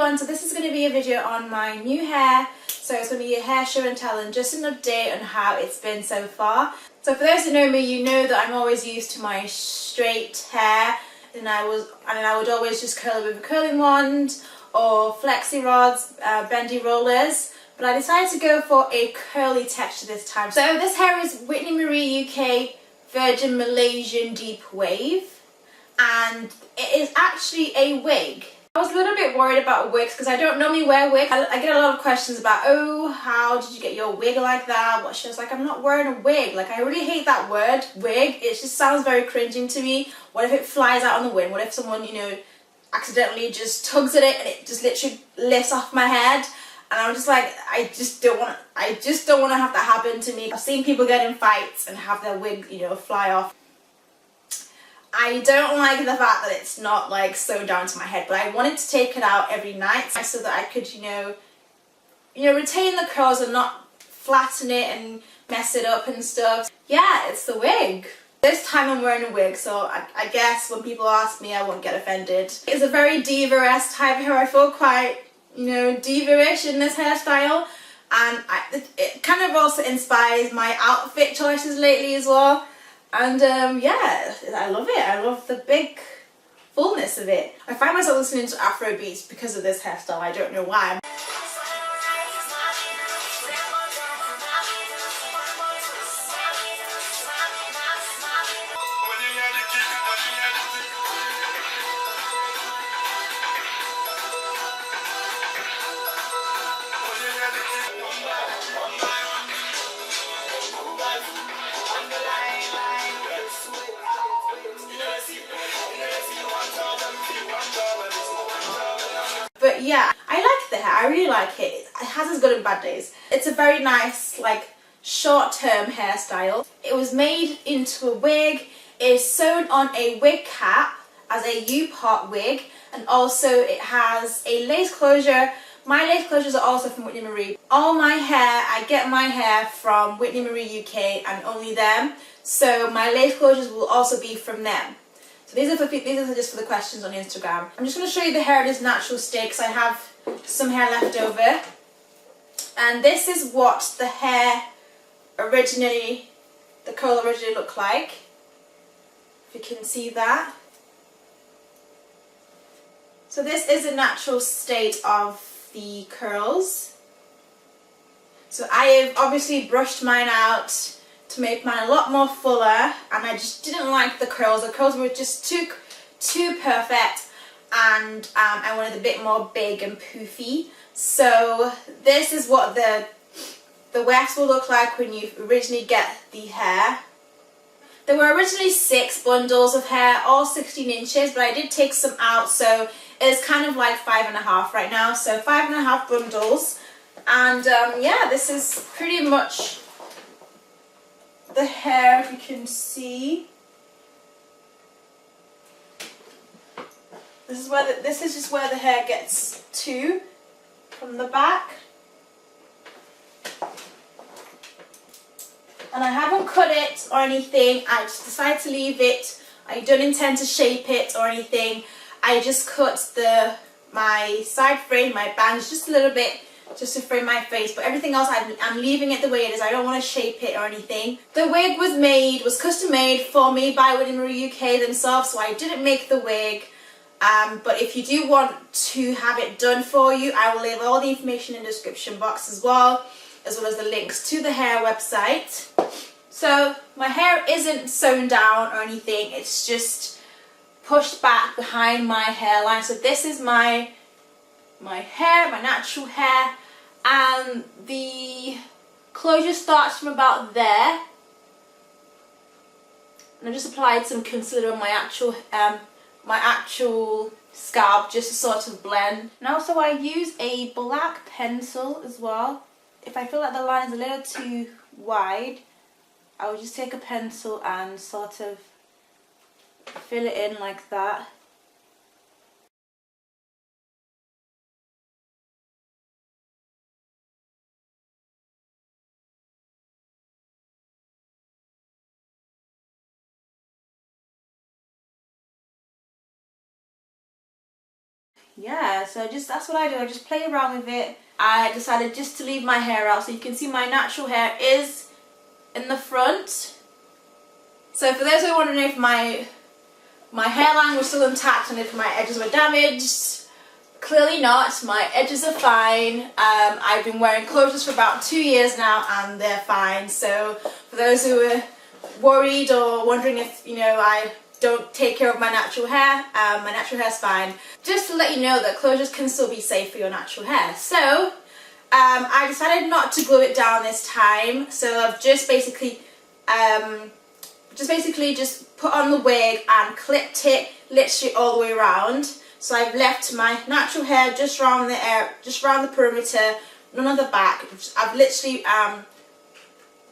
everyone, so this is going to be a video on my new hair. So it's going to be a hair show and tell and just an update on how it's been so far. So for those who know me, you know that I'm always used to my straight hair, and I would always just curl it with a curling wand or flexi rods, bendy rollers. But I decided to go for a curly texture this time. So this hair is Whitney Marie UK Virgin Malaysian Deep Wave, and it is actually a wig. I was a little bit worried about wigs because I don't normally wear wigs. I get a lot of questions about, oh, how did you get your wig like that? What? She was like, I'm not wearing a wig. Like, I really hate that word, wig. It just sounds very cringing to me. What if it flies out on the wind? What if someone, you know, accidentally just tugs at it and it just literally lifts off my head? And I'm just like, I just don't want to have that happen to me. I've seen people get in fights and have their wig, you know, fly off. I don't like the fact that it's not like sewn down to my head, but I wanted to take it out every night so that I could, you know, retain the curls and not flatten it and mess it up and stuff. Yeah, it's the wig. This time I'm wearing a wig, so I guess when people ask me, I won't get offended. It's a very diva-esque type of hair. I feel quite, you know, diva-ish in this hairstyle, and it kind of also inspires my outfit choices lately as well. And yeah, I love it. I love the big fullness of it. I find myself listening to Afro beats because of this hairstyle. I don't know why. But yeah, I like the hair. I really like it. It has its good and bad days. It's a very nice, like, short-term hairstyle. It was made into a wig. It is sewn on a wig cap as a U-part wig, and also it has a lace closure. My lace closures are also from Whitney Marie. All my hair, I get my hair from Whitney Marie UK and only them. So my lace closures will also be from them. So these are just for the questions on Instagram. I'm just going to show you the hair in its natural state because I have some hair left over. And this is what the hair originally, the curl originally looked like. If you can see that. So this is a natural state of the curls. So I have obviously brushed mine out to make mine a lot more fuller, and I just didn't like the curls. The curls were just too perfect, and I wanted a bit more big and poofy. So this is what the wax will look like when you originally get the hair. There were originally 6 bundles of hair, all 16 inches, but I did take some out, so it's kind of like 5.5 right now. So 5.5 bundles, and yeah, this is pretty much the hair, if you can see. This is just where the hair gets to from the back. And I haven't cut it or anything. I just decided to leave it. I don't intend to shape it or anything. I just cut my side frame, my bangs just a little bit, just to frame my face, but everything else I'm leaving it the way it is. I don't want to shape it or anything. The wig was custom made for me by Whitney Marie UK themselves, so I didn't make the wig. But if you do want to have it done for you, I will leave all the information in the description box as well as the links to the hair website. So my hair isn't sewn down or anything, it's just pushed back behind my hairline. So this is my hair, my natural hair, and the closure starts from about there. And I just applied some concealer on my actual scalp just to sort of blend. And also I use a black pencil as well. If I feel like the line is a little too wide, I would just take a pencil and sort of fill it in like that. yeah, so that's what I do. I just play around with it. I decided just to leave my hair out, so you can see my natural hair is in the front. So for those who are wondering if my hairline was still intact and if my edges were damaged, clearly not. My edges are fine. I've been wearing closures for about 2 years now and they're fine. So for those who are worried or wondering if, you know, I don't take care of my natural hair's fine. Just to let you know that closures can still be safe for your natural hair. So I decided not to glue it down this time. So I've just basically just put on the wig and clipped it literally all the way around. So I've left my natural hair just around the perimeter, none of the back. I've literally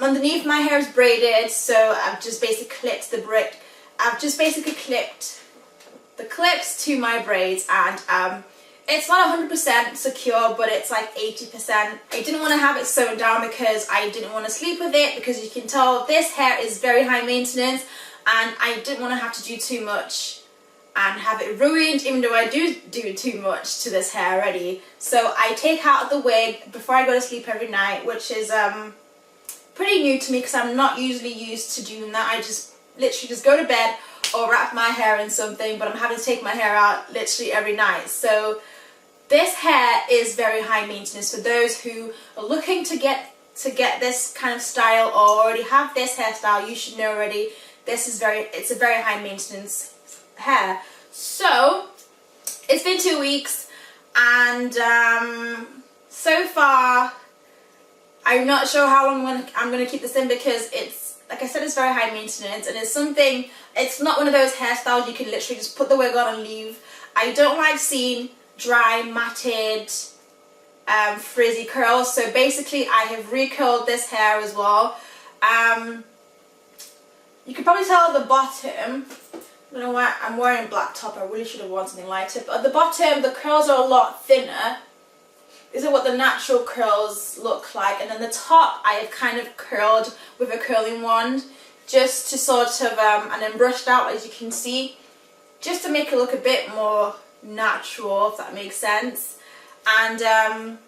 underneath my hair is braided, so I've just basically clipped the clips to my braids, and it's not 100% secure, but it's like 80%. I didn't want to have it sewn down because I didn't want to sleep with it, because you can tell this hair is very high maintenance, and I didn't want to have to do too much and have it ruined, even though I do too much to this hair already. So I take out the wig before I go to sleep every night, which is pretty new to me because I'm not usually used to doing that. I just literally just go to bed or wrap my hair in something, but I'm having to take my hair out literally every night. So this hair is very high maintenance. For those who are looking to get this kind of style or already have this hairstyle, you should know already it's a very high maintenance hair. So it's been 2 weeks, and so far I'm not sure how long I'm going to keep this in, because it's, like I said, it's very high maintenance, and it's not one of those hairstyles you can literally just put the wig on and leave. I don't like seeing dry, matted, frizzy curls, so basically I have recurled this hair as well. You can probably tell at the bottom, I don't know why I'm wearing a black top, I really should have worn something lighter, but at the bottom the curls are a lot thinner. These are what the natural curls look like, and then the top I have kind of curled with a curling wand, just to sort of, and then brushed out, as you can see, just to make it look a bit more natural, if that makes sense. And I'm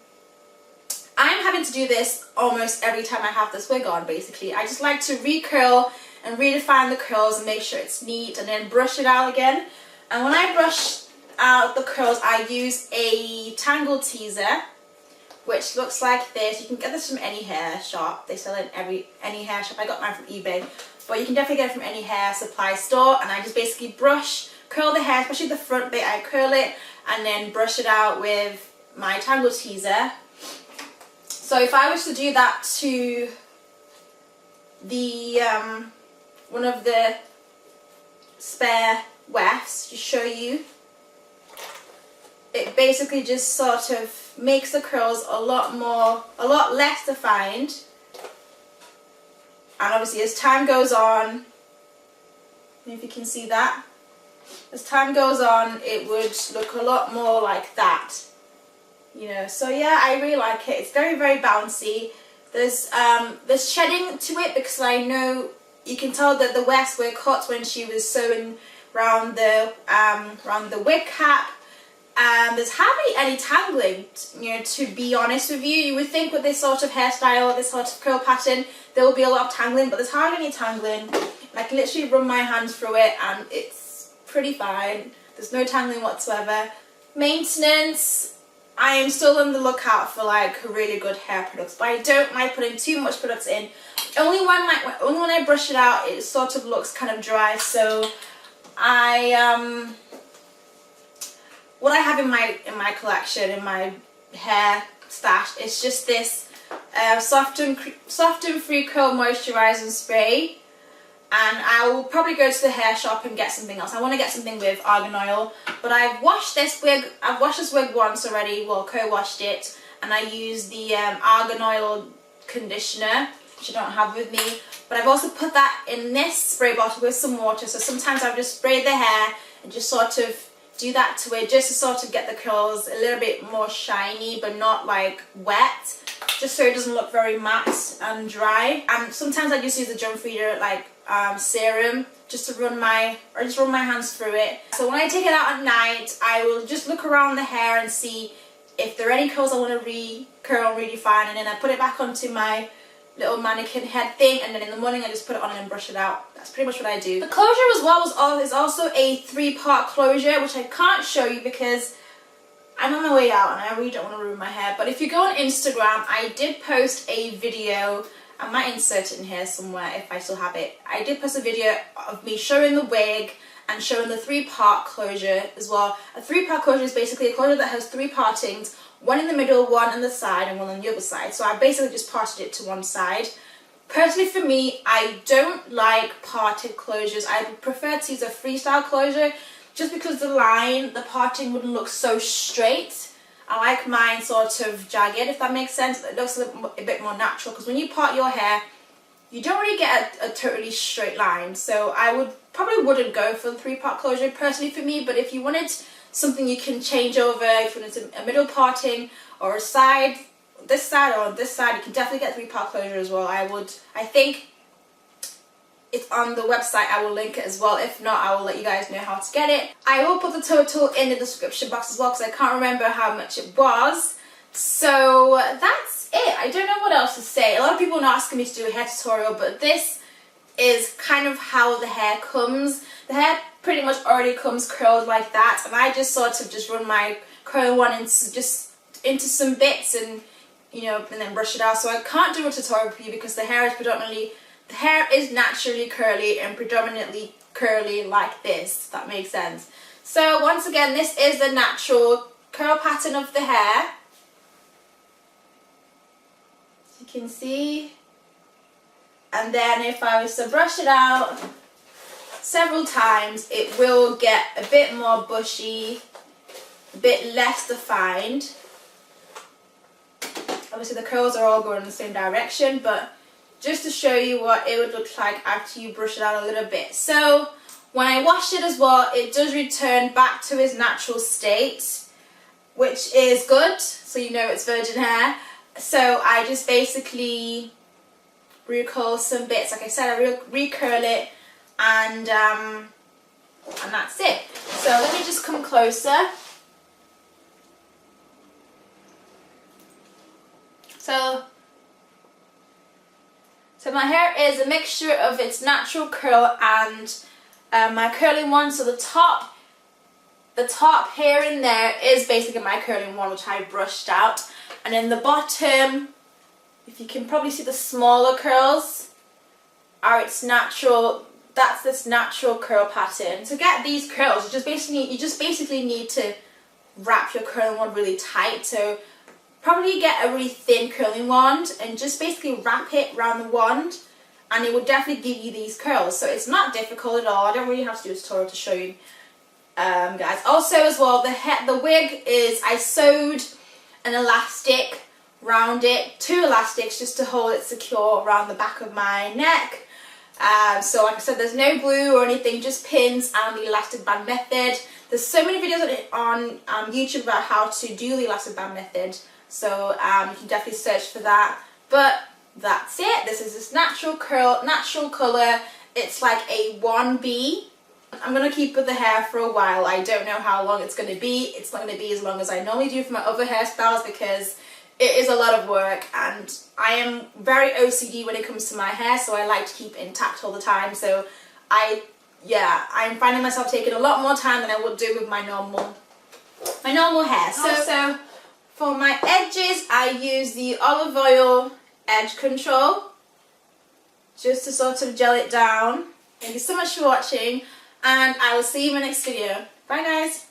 having to do this almost every time I have this wig on, basically. I just like to recurl and redefine the curls and make sure it's neat, and then brush it out again. And when I brush out the curls, I use a tangle teaser, which looks like this. You can get this from any hair shop. They sell it in any hair shop. I got mine from eBay, but you can definitely get it from any hair supply store. And I just basically curl the hair, especially the front bit. I curl it and then brush it out with my tangle teaser. So if I was to do that to the one of the spare wefts, to show you, it basically just sort of makes the curls a lot less defined. And obviously as time goes on, if you can see that, as time goes on it would look a lot more like that, you know. So yeah, I really like it. It's very, very bouncy. There's shedding to it, because I know you can tell that the wefts were cut when she was sewing around the wig cap. There's hardly any tangling, you know, to be honest with you. You would think with this sort of hairstyle, this sort of curl pattern, there will be a lot of tangling, but there's hardly any tangling. I can literally run my hands through it and it's pretty fine. There's no tangling whatsoever. Maintenance, I am still on the lookout for like really good hair products, but I don't like putting too much products in. Only when I brush it out, it sort of looks kind of dry. So what I have in my collection, in my hair stash, is just this soft and free curl moisturizing spray. And I will probably go to the hair shop and get something else. I want to get something with argan oil, but I've washed this wig once already, well, co-washed it, and I used the argan oil conditioner, which I don't have with me, but I've also put that in this spray bottle with some water. So sometimes I've just sprayed the hair and just sort of do that to it, just to sort of get the curls a little bit more shiny but not like wet. just so it doesn't look very matte and dry. And sometimes I just use the Jump Feeder like serum just to run my hands through it. So when I take it out at night, I will just look around the hair and see if there are any curls I want to re-curl, redefine, and then I put it back onto my little mannequin head thing, and then in the morning I just put it on and brush it out. That's pretty much what I do. The closure as well is also a 3-part closure, which I can't show you because I'm on my way out and I really don't want to ruin my hair. But if you go on Instagram, I did post a video. I might insert it in here somewhere if I still have it. I did post a video of me showing the wig and showing the 3-part closure as well. A 3-part closure is basically a closure that has 3 partings, one in the middle, one on the side, and one on the other side. So I basically just parted it to one side. Personally for me, I don't like parted closures. I prefer to use a freestyle closure just because the parting wouldn't look so straight. I like mine sort of jagged, if that makes sense. It looks a bit more natural because when you part your hair, you don't really get a totally straight line. So I probably wouldn't go for the 3-part closure personally for me, but if you wanted something you can change over, if you wanted a middle parting or a side, this side or this side, you can definitely get 3-part closure as well. I think it's on the website. I will link it as well. If not, I will let you guys know how to get it. I will put the total in the description box as well because I can't remember how much it was. So that's it. I don't know what else to say. A lot of people are asking me to do a hair tutorial, but this is kind of how the hair comes. The hair pretty much already comes curled like that, and I just sort of just run my curl one into some bits and and then brush it out. So I can't do a tutorial for you because the hair is naturally curly and predominantly curly like this, if that makes sense. So once again, this is the natural curl pattern of the hair. As you can see. And then if I was to brush it out several times, it will get a bit more bushy, a bit less defined. Obviously the curls are all going in the same direction, but just to show you what it would look like after you brush it out a little bit. So when I wash it as well, it does return back to its natural state, which is good, so you know it's virgin hair. So I just basically recurl some bits. Like I said, I recurl it, and that's it. So let me just come closer. So my hair is a mixture of its natural curl and my curling one. So the top here and there is basically my curling one, which I brushed out, and then the bottom, if you can probably see the smaller curls, are its natural. That's this natural curl pattern. To get these curls, you just basically need to wrap your curling wand really tight. So probably get a really thin curling wand and just basically wrap it around the wand, and it will definitely give you these curls. So it's not difficult at all. I don't really have to do a tutorial to show you, guys. Also as well, the wig is, I sewed an elastic round it, 2 elastics just to hold it secure around the back of my neck. So like I said, there's no glue or anything, just pins and the elastic band method. There's so many videos on YouTube about how to do the elastic band method, so you can definitely search for that. But that's it. This is this natural curl, natural colour. It's like a 1B. I'm going to keep with the hair for a while. I don't know how long it's going to be. It's not going to be as long as I normally do for my other hairstyles because it is a lot of work, and I am very OCD when it comes to my hair, so I like to keep it intact all the time. So I'm finding myself taking a lot more time than I would do with my normal hair. So for my edges, I use the olive oil edge control just to sort of gel it down. Thank you so much for watching, and I will see you in my next video. Bye guys.